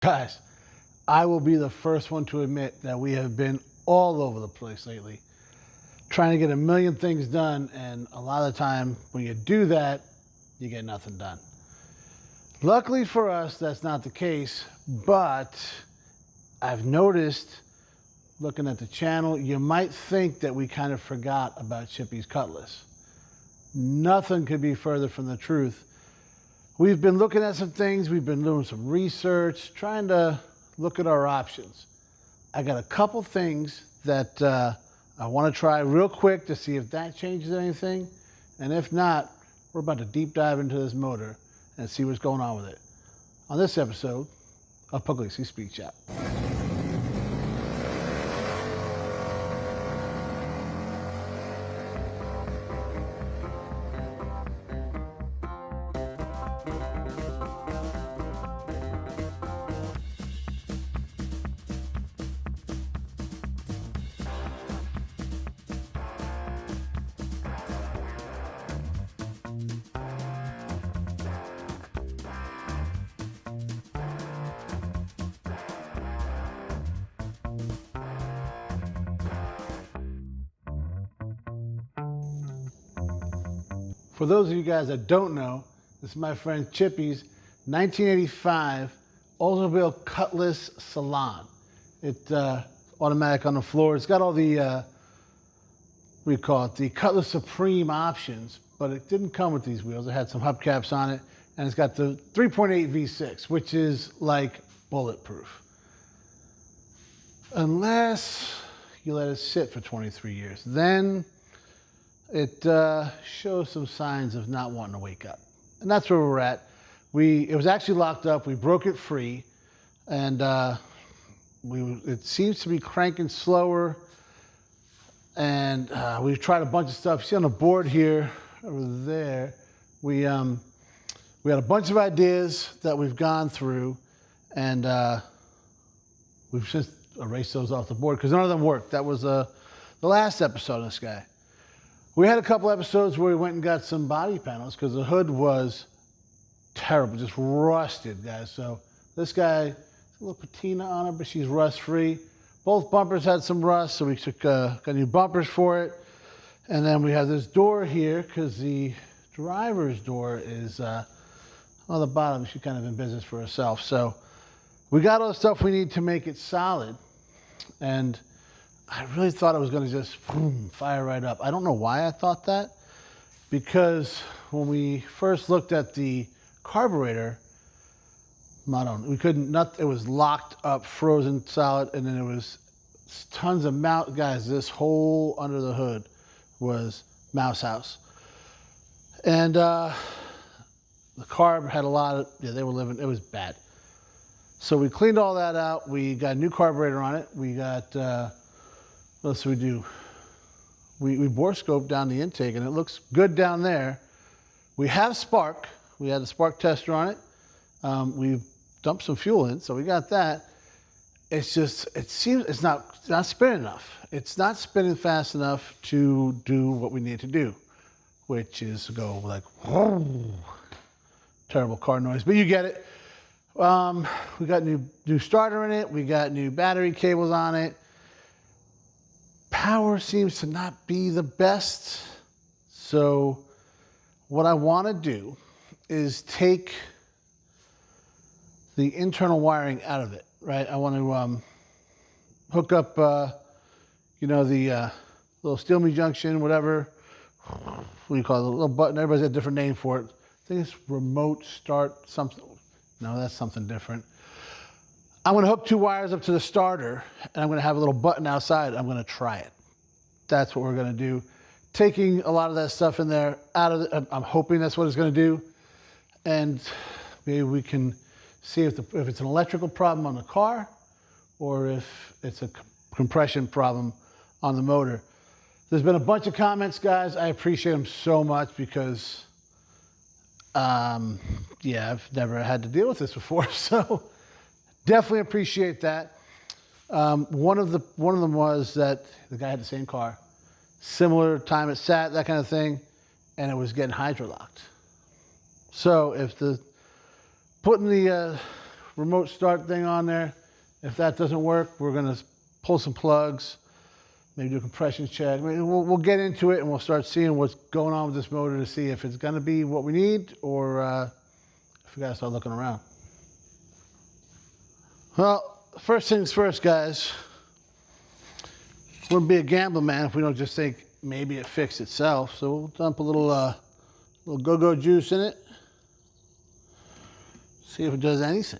Guys, I will be the first one to admit that we have been all over the place lately, trying to get a million things done, and a lot of the time when you do that, you get nothing done. Luckily for us, that's not the case, but I've noticed, looking at the channel, you might think that we kind of forgot about Chippy's Cutlass. Nothing could be further from the truth. We've been looking at some things, we've been doing some research, trying to look at our options. I got a couple things that I want to try real quick to see if that changes anything. And if not, we're about to deep dive into this motor and see what's going on with it on this episode of Pugliese Speed Chat. For those of you guys that don't know, this is my friend Chippy's 1985 Oldsmobile Cutlass Salon. It's automatic on the floor. It's got all the, what do you call it, the Cutlass Supreme options, but it didn't come with these wheels. It had some hubcaps on it, and it's got the 3.8 V6, which is like bulletproof. Unless you let it sit for 23 years. Then it shows some signs of not wanting to wake up. And that's where we're at. It was actually locked up. We broke it free. And it seems to be cranking slower. And we've tried a bunch of stuff. You see on the board here, over there, we had a bunch of ideas that we've gone through. And we've just erased those off the board because none of them worked. That was the last episode of this guy. We had a couple episodes where we went and got some body panels because the hood was terrible, just rusted, guys. So this guy, a little patina on it, but she's rust-free. Both bumpers had some rust, so we got new bumpers for it. And then we have this door here because the driver's door is on the bottom. She's kind of in business for herself. So we got all the stuff we need to make it solid. And I really thought it was going to just fire right up. I don't know why I thought that, because when we first looked at the carburetor, we couldn't, it was locked up, frozen solid, and then there was tons of guys, this hole under the hood was mouse house. And the carb had a lot of, they were living, it was bad. So we cleaned all that out. We got a new carburetor on it. We got, what else do we do? We Borescope down the intake, and it looks good down there. We have spark. We had a spark tester on it. We dumped some fuel in, so we got that. It's just, it seems it's not spinning enough. It's not spinning fast enough to do what we need to do, which is go like, whoa, terrible car noise, but you get it. We got new starter in it. We got new battery cables on it. Power seems to not be the best. So what I want to do is take the internal wiring out of it, right? I want to hook up, the little steel me junction, whatever. What do you call it? A little button. Everybody's got a different name for it. I think it's remote start something. No, that's something different. I'm going to hook two wires up to the starter, and I'm going to have a little button outside. I'm going to try it. That's what we're going to do. Taking a lot of that stuff in there out of it, I'm hoping that's what it's going to do. And maybe we can see if it's an electrical problem on the car or if it's a compression problem on the motor. There's been a bunch of comments, guys. I appreciate them so much because, yeah, I've never had to deal with this before. So definitely appreciate that. One of them was that the guy had the same car, similar time it sat, that kind of thing, and it was getting hydrolocked. So if putting the remote start thing on there. If that doesn't work, we're gonna pull some plugs, maybe do a compression check. I mean, we'll get into it and we'll start seeing what's going on with this motor to see if it's gonna be what we need or if we gotta start looking around. Well, first things first, guys. Wouldn't be a gambler, man, if we don't just think maybe it fixed itself. So we'll dump a little go-go juice in it. See if it does anything.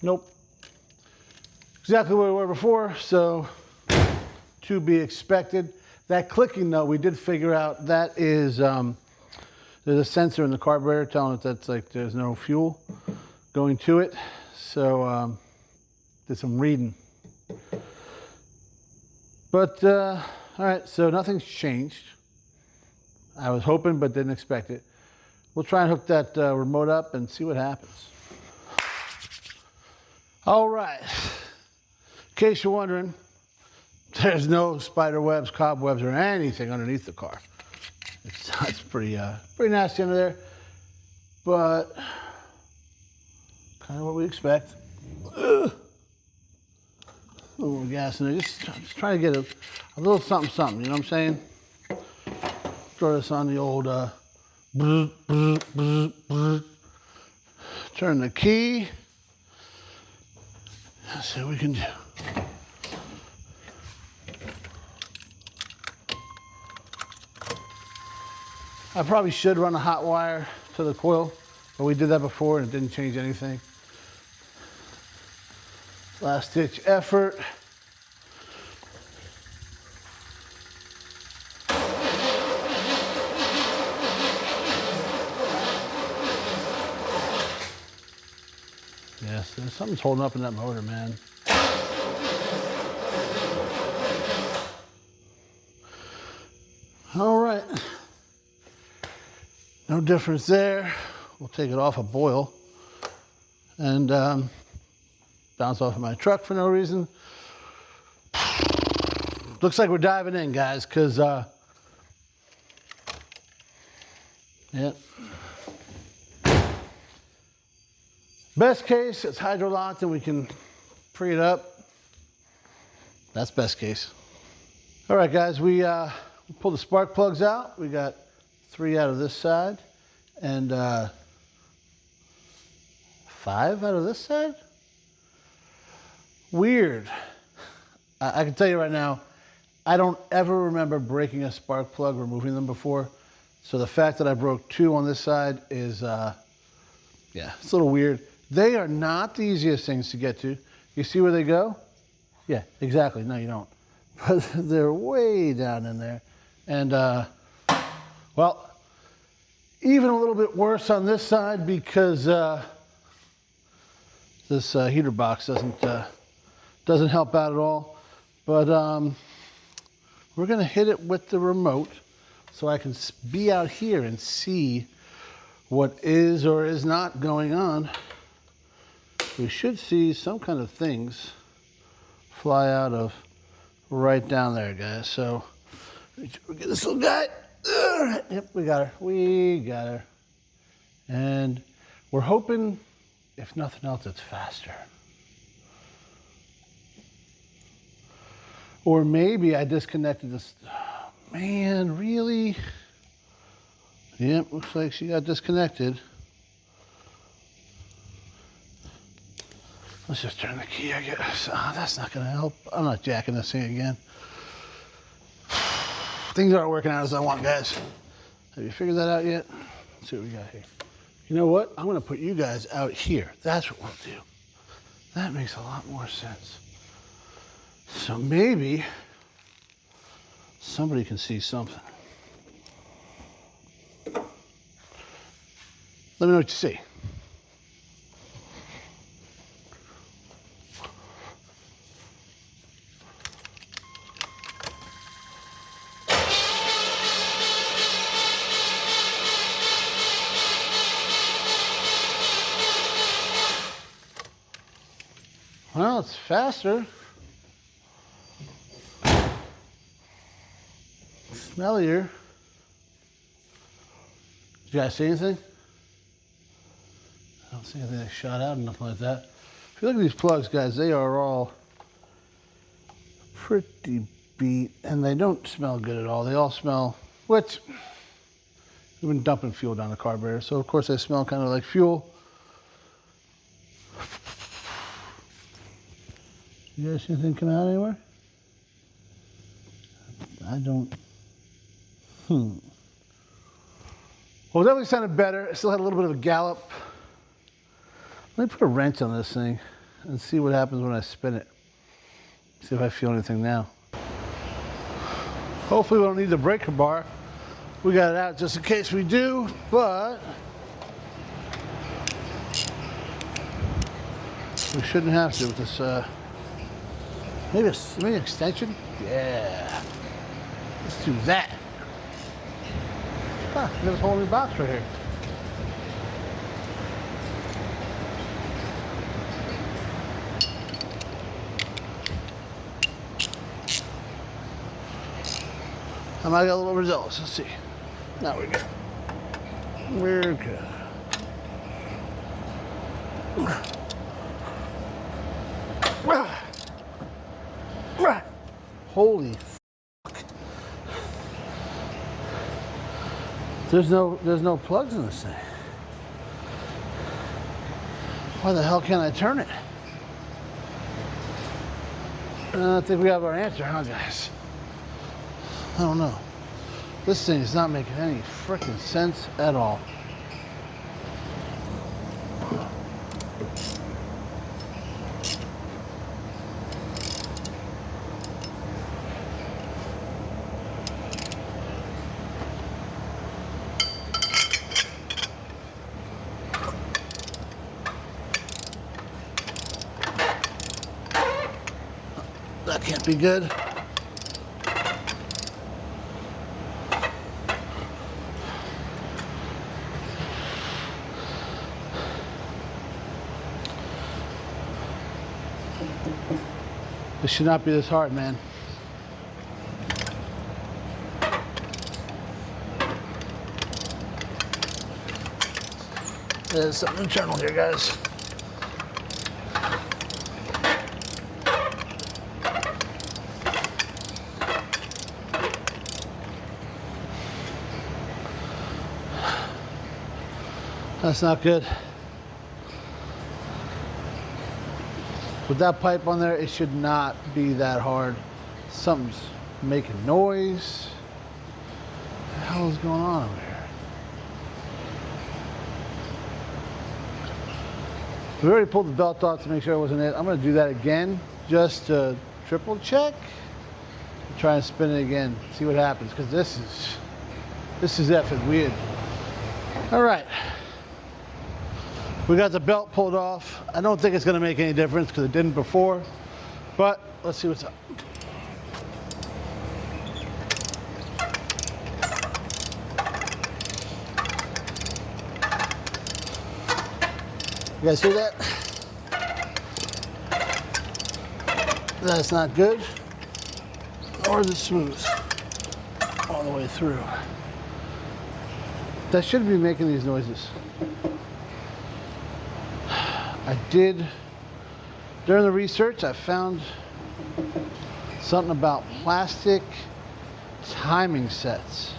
Nope. Exactly where we were before, so to be expected. That clicking though, we did figure out that is, there's a sensor in the carburetor telling it that's like there's no fuel going to it. So did some reading. But all right, so nothing's changed. I was hoping but didn't expect it. We'll try and hook that remote up and see what happens. All right. In case you're wondering, there's no spider webs, cobwebs, or anything underneath the car. It's pretty nasty under there, but kind of what we expect. A little more gas in there, just trying to get a little something, you know what I'm saying? Throw this on the old turn the key. Let's see what we can do. I probably should run a hot wire to the coil, but we did that before and it didn't change anything. Last ditch effort. Yes, something's holding up in that motor, man. All right. No difference there. We'll take it off a boil and bounce off of my truck for no reason. Looks like we're diving in, guys, because yep. Best case, it's hydro locked and we can free it up. That's best case. All right, guys, we pulled the spark plugs out. We got 3 out of this side and 5 out of this side. Weird. I can tell you right now, I don't ever remember breaking a spark plug, removing them before. So the fact that I broke 2 on this side is, yeah, it's a little weird. They are not the easiest things to get to. You see where they go? Yeah, exactly. No, you don't. But they're way down in there. And, well, even a little bit worse on this side because this heater box doesn't help out at all. But we're gonna hit it with the remote so I can be out here and see what is or is not going on. We should see some kind of things fly out of right down there, guys. So get this little guy. Yep, we got her. We got her. And we're hoping, if nothing else, it's faster. Or maybe I disconnected this. Oh, man, really? Yep, looks like she got disconnected. Let's just turn the key, I guess. Oh, that's not gonna help. I'm not jacking this thing again. Things aren't working out as I want, guys. Have you figured that out yet? Let's see what we got here. You know what? I'm gonna put you guys out here. That's what we'll do. That makes a lot more sense. So maybe somebody can see something. Let me know what you see. Well, it's faster. Smellier. Did you guys see anything? I don't see anything that shot out or nothing like that. If you look at these plugs, guys, they are all pretty beat, and they don't smell good at all. They all smell, which we've been dumping fuel down the carburetor, so of course they smell kind of like fuel. You guys see anything come out anywhere? I don't. Well, it definitely sounded better. It still had a little bit of a gallop. Let me put a wrench on this thing and see what happens when I spin it. See if I feel anything now. Hopefully we don't need the breaker bar. We got it out just in case we do, but we shouldn't have to with this, maybe an extension? Yeah. Let's do that. Huh, there's a whole new box right here. I might get a little results. Let's see. Now we're good. We're good. Holy fuck. There's no plugs in this thing. Why the hell can't I turn it? I think we have our answer, huh, guys? I don't know. This thing is not making any freaking sense at all. That can't be good. This should not be this hard, man. There's something internal here, guys. That's not good. With that pipe on there, it should not be that hard. Something's making noise. What the hell is going on over here? We already pulled the belt off to make sure it wasn't it. I'm gonna do that again just to triple check. Try and spin it again, see what happens, because this is effing weird. All right. We got the belt pulled off. I don't think it's gonna make any difference because it didn't before, but let's see what's up. You guys see that? That's not good, nor is it smooth all the way through. That shouldn't be making these noises. I did, during the research, I found something about plastic timing sets.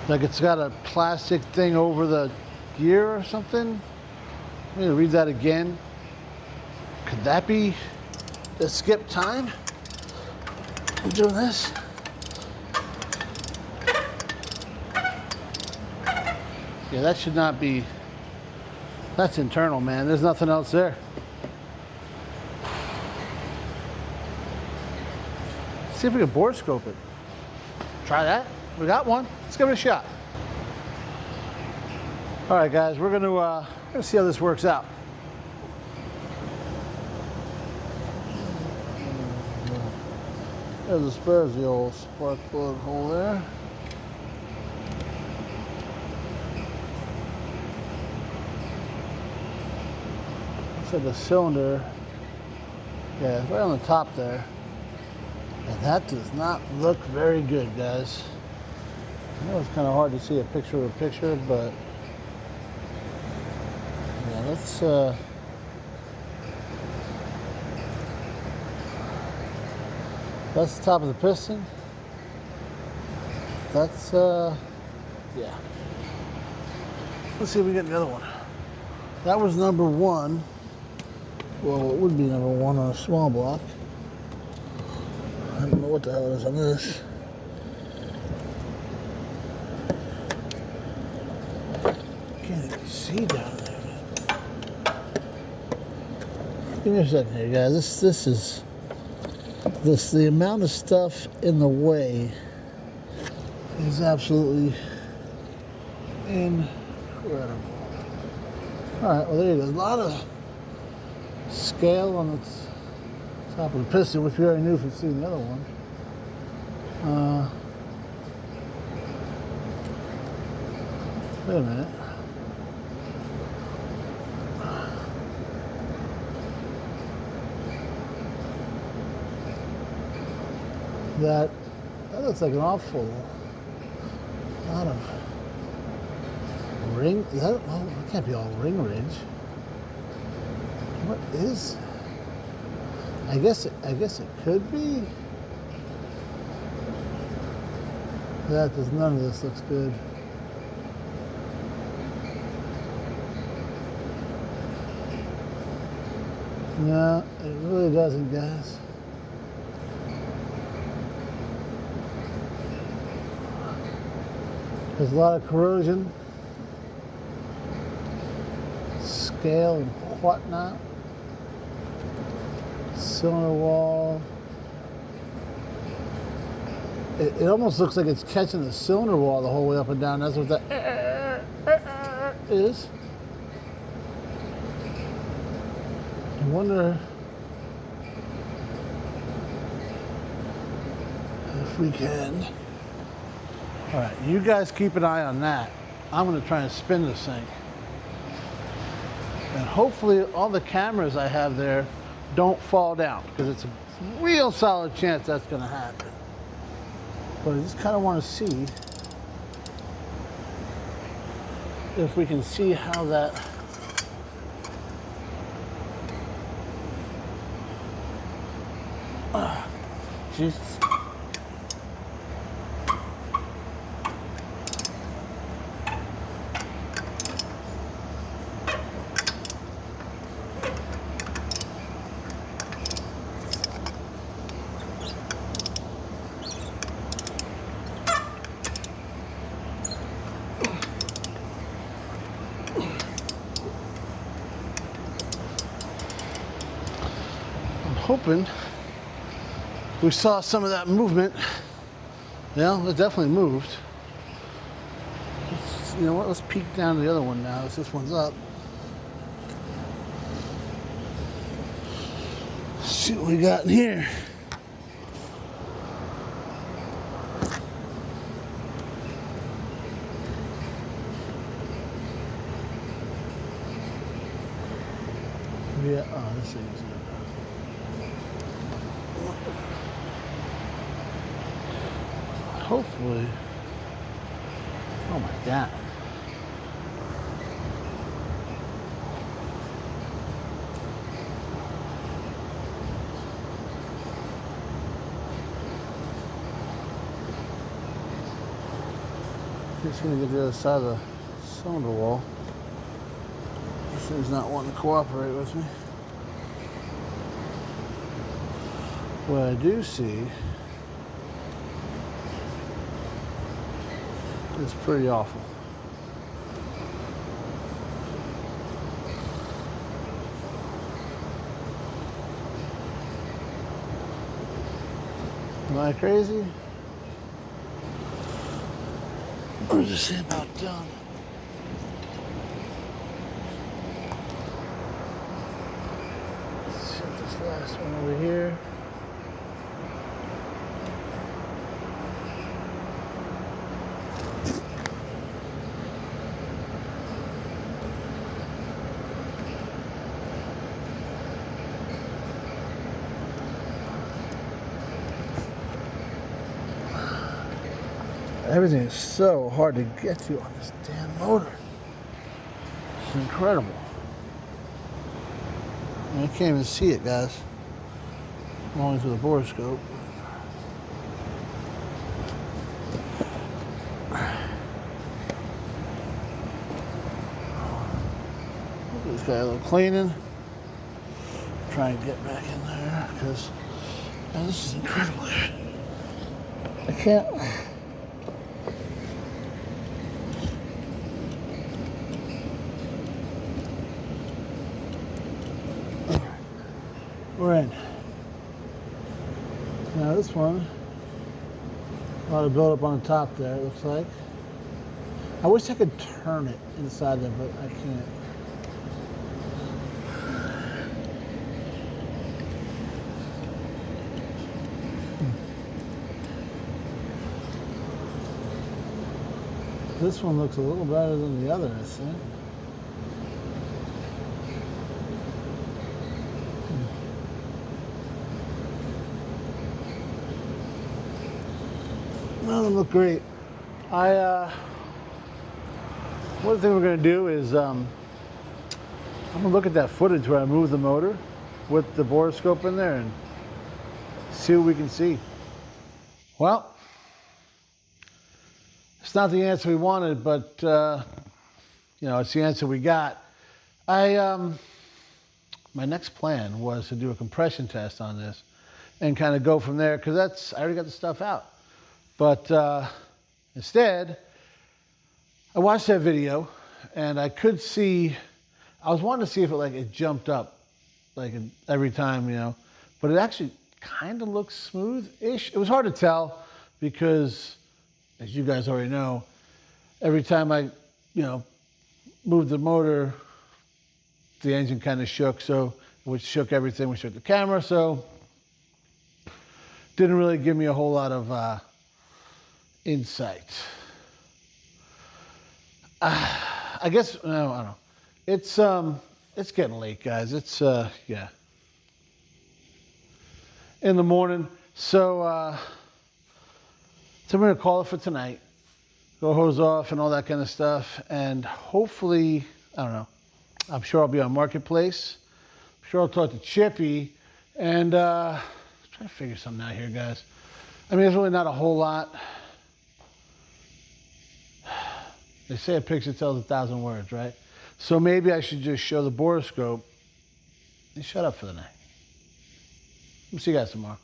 Like it's got a plastic thing over the gear or something. I'm gonna read that again. Could that be the skip time? I'm doing this. Yeah, that should not be. That's internal, man. There's nothing else there. Let's see if we can borescope it. Try that. We got one. Let's give it a shot. All right, guys, we're gonna see how this works out. There's the old spark plug hole there. like a cylinder. Yeah, it's right on the top there. And that does not look very good, guys. I know it's kind of hard to see a picture, but yeah, let's that's the top of the piston. That's yeah. Let's see if we get the other one. That was number one. Well, it would be number one on a small block. I don't know what the hell it is on this. Can't even see down there. Give me a second here, guys. The amount of stuff in the way is absolutely incredible. All right, well, there you go. A lot of scale on the top of the piston, which we already knew from seeing the other one. Wait a minute. That looks like an awful lot of ring. Is that, well, it can't be all ring ridge. What is? I guess it could be. That does, none of this looks good. No, it really doesn't, guys. There's a lot of corrosion, scale and whatnot. Cylinder wall. It almost looks like it's catching the cylinder wall the whole way up and down. That's what that is. I wonder if we can. All right, you guys keep an eye on that. I'm gonna try and spin this thing. And hopefully all the cameras I have there don't fall down, because it's a real solid chance that's gonna happen. But I just kind of want to see if we can see how that Jesus. Hoping we saw some of that movement. Yeah, it definitely moved. You know what? Let's peek down to the other one now. As this one's up. Let's see what we got in here. Yeah. Oh, this thing is good. Hopefully. Oh my God. Just gonna get the other side of the cylinder wall. This thing's not wanting to cooperate with me. What I do see is pretty awful. Am I crazy? Or is this about done? Let's set this last one over here. Everything is so hard to get to on this damn motor. It's incredible. I can't even see it, guys. I'm only through the Borescope. This guy a little cleaning. Try and get back in there because this is incredible. I can't. We're in. Now this one, a lot of buildup on the top there, it looks like. I wish I could turn it inside there, but I can't. This one looks a little better than the other, I think. None of them look great. One thing we're going to do is I'm going to look at that footage where I move the motor with the Borescope in there and see what we can see. Well, it's not the answer we wanted, but you know, it's the answer we got. My next plan was to do a compression test on this and kind of go from there, because I already got the stuff out. But instead, I watched that video and I could see, I was wanting to see if it jumped up every time, you know, but it actually kind of looks smooth-ish. It was hard to tell because, as you guys already know, every time I, you know, moved the motor, the engine kind of shook, which shook everything, which shook the camera, so didn't really give me a whole lot of insight. I guess, no, I don't know. It's getting late, guys. It's, yeah, in the morning. So we're gonna call it for tonight. Go hose off and all that kind of stuff. And hopefully, I don't know, I'm sure I'll be on Marketplace. I'm sure I'll talk to Chippy and try to figure something out here, guys. I mean, there's really not a whole lot. They say a picture tells 1,000 words, right? So maybe I should just show the Borescope and shut up for the night. We'll see you guys tomorrow.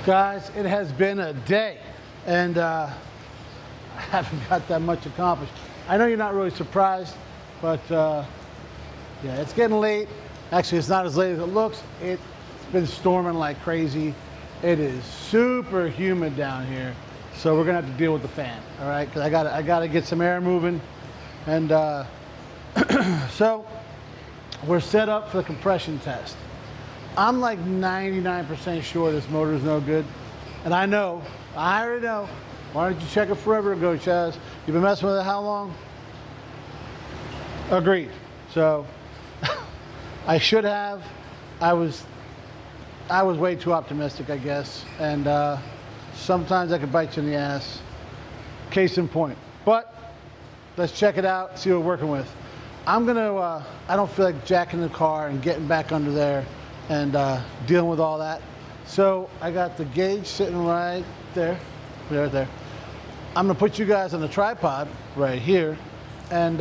Guys, it has been a day, and I haven't got that much accomplished. I know you're not really surprised, but yeah, it's getting late. Actually, it's not as late as it looks. It's been storming like crazy. It is super humid down here. So we're gonna have to deal with the fan, all right? Because I gotta get some air moving, and so we're set up for the compression test. I'm like 99% sure this motor is no good, and I already know. Why don't you check it forever ago, Chaz? You've been messing with it how long? Agreed. So I should have. I was way too optimistic, I guess, and. Sometimes I can bite you in the ass. Case in point. But let's check it out, see what we're working with. I'm gonna, I don't feel like jacking the car and getting back under there and dealing with all that. So I got the gauge sitting right there, right there. I'm gonna put you guys on the tripod right here and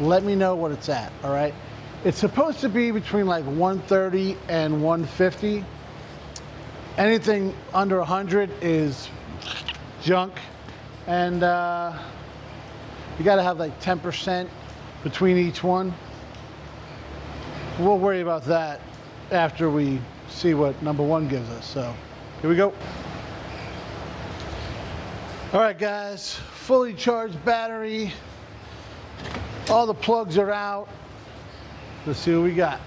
let me know what it's at, all right? It's supposed to be between like 130 and 150. Anything under 100 is junk, and you got to have like 10% between each one. We'll worry about that after we see what number one gives us. So here we go. All right, guys, fully charged battery. All the plugs are out. Let's see what we got.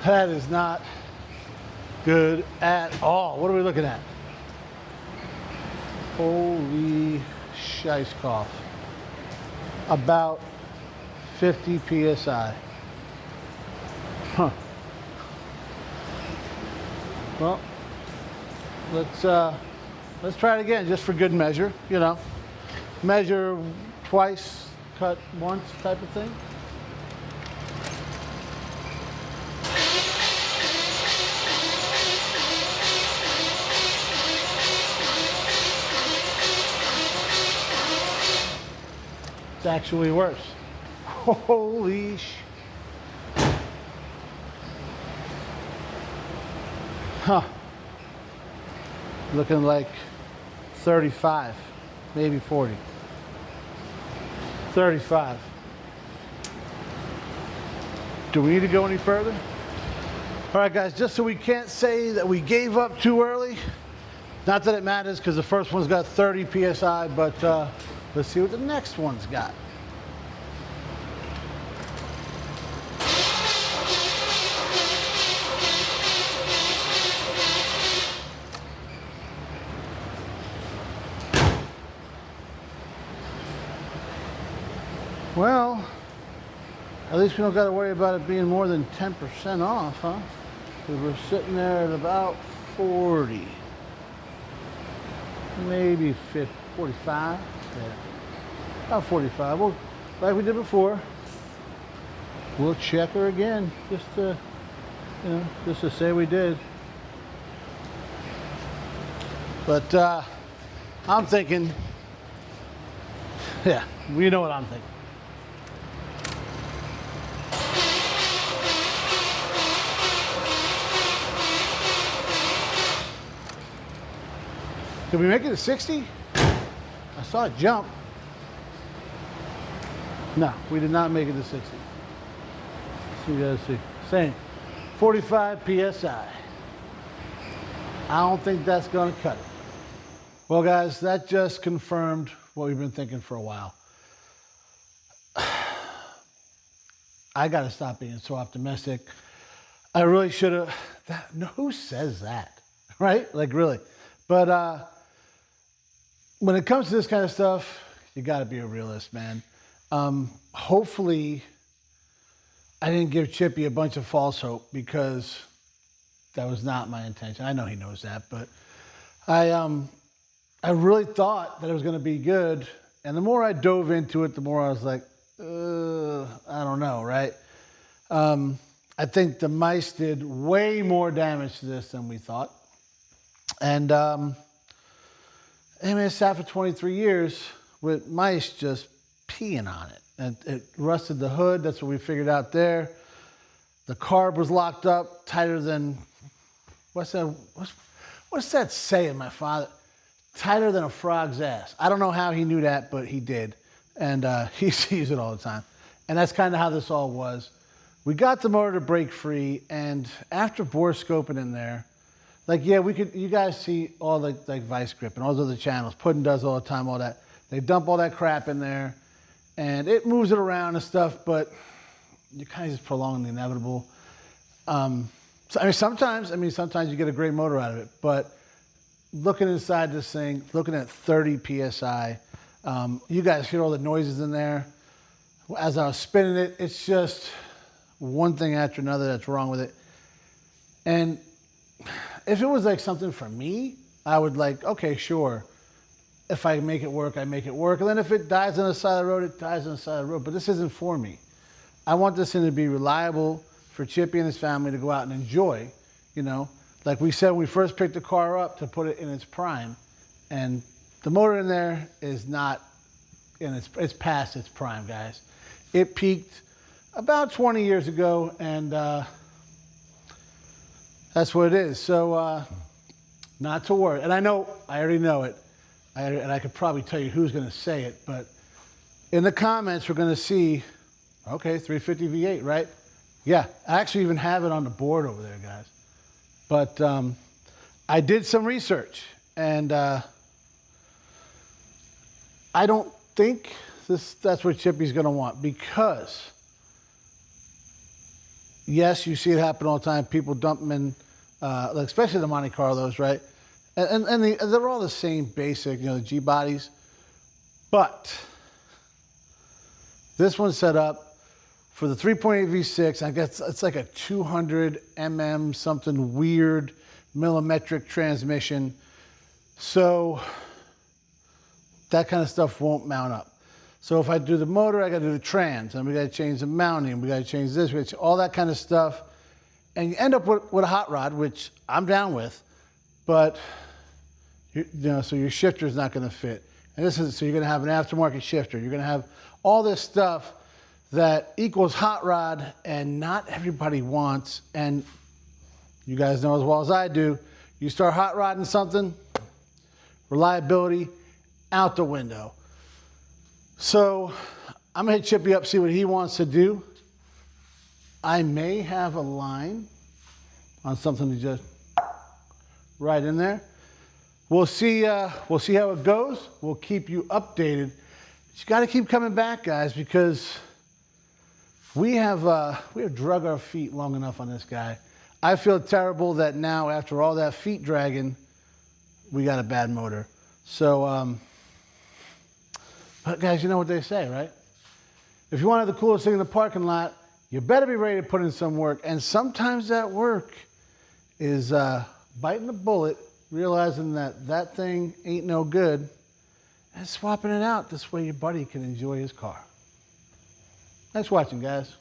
That is not good at all. What are we looking at? Holy shice cough. about 50 PSI. Huh. Well, let's try it again, just for good measure, you know. Measure twice, cut once type of thing. It's actually worse. Holy sh... Huh. Looking like 35, maybe 40. 35. Do we need to go any further? All right, guys, just so we can't say that we gave up too early, not that it matters because the first one's got 30 PSI, but let's see what the next one's got. Well, at least we don't got to worry about it being more than 10% off, huh? Because we're sitting there at about 40. Maybe 50, 45. Yeah. About 45. Well, like we did before, we'll check her again just to, you know, just to say we did. But I'm thinking, yeah, you know what I'm thinking. Did we make it to 60? I saw it jump. No, we did not make it to 60. So you guys see. Same. 45 PSI. I don't think that's going to cut it. Well, guys, that just confirmed what we've been thinking for a while. I got to stop being so optimistic. I really should have. Who says that? Right? Like, really. But when it comes to this kind of stuff, you got to be a realist, man. Hopefully, I didn't give Chippy a bunch of false hope because that was not my intention. I know he knows that, but I really thought that it was going to be good. And the more I dove into it, the more I was like, I don't know, right? I think the mice did way more damage to this than we thought. And I mean, it sat for 23 years with mice just peeing on it. And it rusted the hood. That's what we figured out there. The carb was locked up tighter than, what's that saying, my father? Tighter than a frog's ass. I don't know how he knew that, but he did. And he sees it all the time. And that's kind of how this all was. We got the motor to break free, and after Borescoping in there, like, yeah, you guys see all the, like, Vice Grip and all those other channels. Puddin does all the time, all that. They dump all that crap in there, and it moves it around and stuff, but you kind of just prolong the inevitable. So, I mean, sometimes you get a great motor out of it, but looking inside this thing, looking at 30 PSI, you guys hear all the noises in there. As I was spinning it, it's just one thing after another that's wrong with it. And if it was like something for me, I would like, okay, sure. If I make it work, I make it work. And then if it dies on the side of the road, it dies on the side of the road. But this isn't for me. I want this thing to be reliable for Chippy and his family to go out and enjoy, you know. Like we said when we first picked the car up, to put it in its prime. And the motor in there is not in it's past its prime, guys. It peaked about 20 years ago, and that's what it is. So not to worry. And I already know it. And I could probably tell you who's going to say it, but in the comments we're going to see, okay, 350 V8, right? Yeah, I actually even have it on the board over there, guys. But I did some research, and I don't think that's what Chippy's going to want, because yes, you see it happen all the time. People dump them in, like especially the Monte Carlos, right? And they're all the same basic, you know, the G bodies. But This one's set up for the 3.8 V6. I guess it's like a 200 mm something weird millimetric transmission. So that kind of stuff won't mount up. So if I do the motor, I got to do the trans, and we got to change the mounting, we got to change this, we got to all that kind of stuff. And you end up with a hot rod, which I'm down with, but so your shifter is not going to fit. And so you're going to have an aftermarket shifter. You're going to have all this stuff that equals hot rod, and not everybody wants. And you guys know as well as I do, you start hot rodding something, reliability out the window. So I'm gonna hit Chippy up, see what he wants to do. I may have a line on something to just right in there. We'll see how it goes. We'll keep you updated. But you gotta keep coming back, guys, because we have drug our feet long enough on this guy. I feel terrible that now, after all that feet dragging, we got a bad motor. So, but guys, you know what they say, right? If you want to have the coolest thing in the parking lot, you better be ready to put in some work. And sometimes that work is biting the bullet, realizing that that thing ain't no good, and swapping it out. This way your buddy can enjoy his car. Thanks for watching, guys.